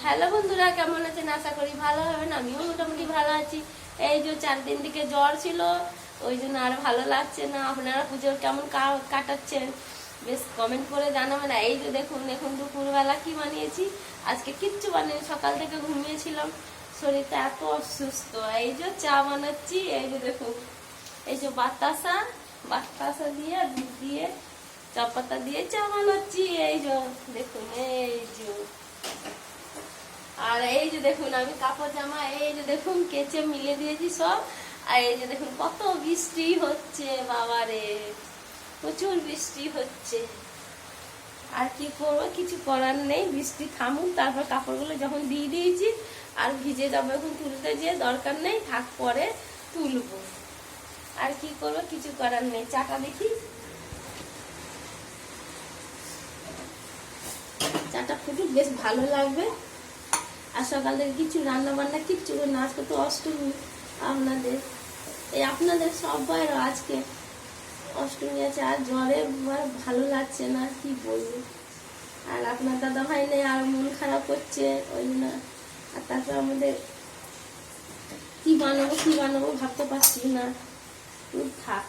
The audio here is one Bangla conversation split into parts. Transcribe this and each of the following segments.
হ্যালো বন্ধুরা, কেমন আছেন? আশা করি ভালো হবেন। আমিও মোটামুটি ভালো আছি। এই যে 4 দিন থেকে জ্বর ছিল, ওই জন্য আর ভালো লাগছে না। আপনারা পুজোর কেমন কাটাচ্ছেন বেশ কমেন্ট করে জানাবেন। এই যে দেখুন দুপুরবেলা কি বানিয়েছি। আজকে কিচ্ছু বানিয়ে সকাল থেকে ঘুমিয়েছিলাম, শরীরটা এত অসুস্থ। এই যে চা বানাচ্ছি, এই যে দেখুন এই যে বাতাসা দিয়ে দুধ দিয়ে চা পাতা দিয়ে চা বানাচ্ছি। এই যে দেখুন, এই যে আর এই যে দেখুন আমি কাপড় জামা এই যে দেখুন কেচে মিলে দিয়েছি সব। আর এই যে দেখুন কত বৃষ্টি হচ্ছে, বাবারে প্রচুর বৃষ্টি হচ্ছে। আর কি করবো, কিছু করার নেই। বৃষ্টি থামুক, তারপর কাপড়গুলো যখন দিয়ে দিয়েছি আর ভিজে যাবো, এখন তুলতে যেয়ে দরকার নেই, থাক পরে তুলবো। আর কি করবো, কিছু করার নেই। চাটা দেখি, চাটা ফুটুক, বেশ ভালো লাগবে। আর সকাল থেকে কিছু রান্না বান্না কিচ্ছু না, আজকে তো অষ্টমী। আপনাদের সবাইয়েরও আজকে অষ্টমী আছে। আর জ্বরে ভালো লাগছে না, কি বলবো। আর আপনার দাদা ভাই নেই, আর মন খারাপ করছে ওই না। আর তারপর আমাদের কি বানাবো ভাবতে পারছি না। থাক,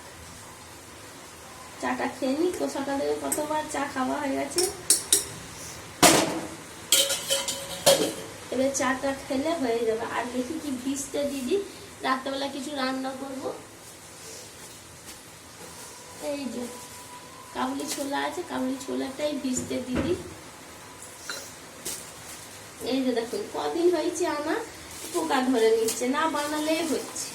চাটা খেয়ে নি। তো সকাল থেকে কতবার চা খাওয়া হয়ে গেছে, এবার চাটা খেলে হয়ে যাবে। আর দেখি কি ভিজতে দিদি, রাত্রেবেলা কিছু রান্না করব। এই যে কাবুলি ছোলা আছে, কাবুলি ছোলাটাই ভিজতে দিদি। এই যে দেখুন কদিন হয়েছে আনা, পোকা ধরে নিচ্ছে, না বানালেই হচ্ছে।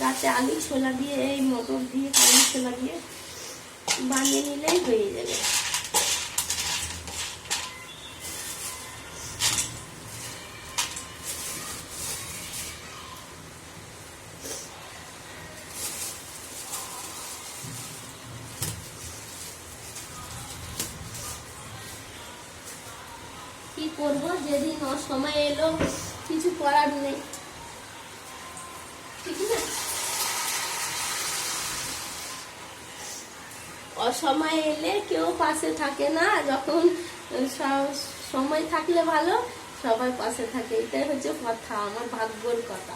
রাতে আলু ছোলা দিয়ে, এই মটর দিয়ে কাবুলি ছোলা দিয়ে বানিয়ে নিলেই হয়ে যাবে। কি করবো, যেদিন অসময় এলো কিছু করার নেই, ঠিক না? অসময় এলে কেউ পাশে থাকে না, যখন সময় থাকলে ভালো, সবাই পাশে থাকে। এটাই হচ্ছে কথা, আমার ভাগ্যর কথা।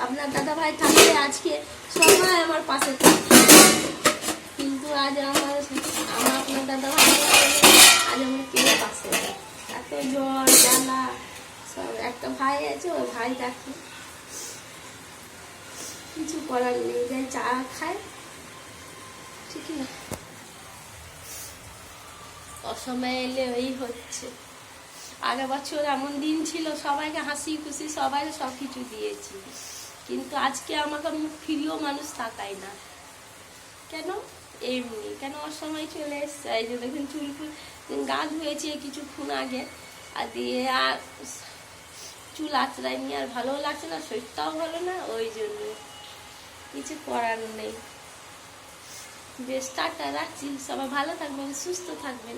আপনার দাদা ভাই থাকলে আজকে সবাই আমার পাশে থাকে, কিন্তু আজ আমার আপনার দাদা ভাই আজ আমার কেউ পাশে নেই। এত জ্বর জ্বালা সব। একটা ভাই আছে, ওই ভাই দেখে, কিছু করার নেই, যাই চা খায়, ঠিক না? অসময় এলে ওই হচ্ছে। আগের বছর এমন দিন ছিল, সবাইকে হাসি খুশি সবাই সবকিছু দিয়েছি, কিন্তু আজকে আমাকে মুখ ফিরিয়েও মানুষ তাকায় না। কেন? এমনি কেন অসময় চলে এসছে। এই যে দেখুন গা ধুয়েছি কিছুক্ষণ আগে, আর দিয়ে আর চুল আঁচড়ায়নি, আর ভালোও লাগছে না, শরীরটাও ভালো না, ওই জন্য কিছু করার নেই। বেশ, টাটা, রাখছি। সবাই ভালো থাকবেন, সুস্থ থাকবেন।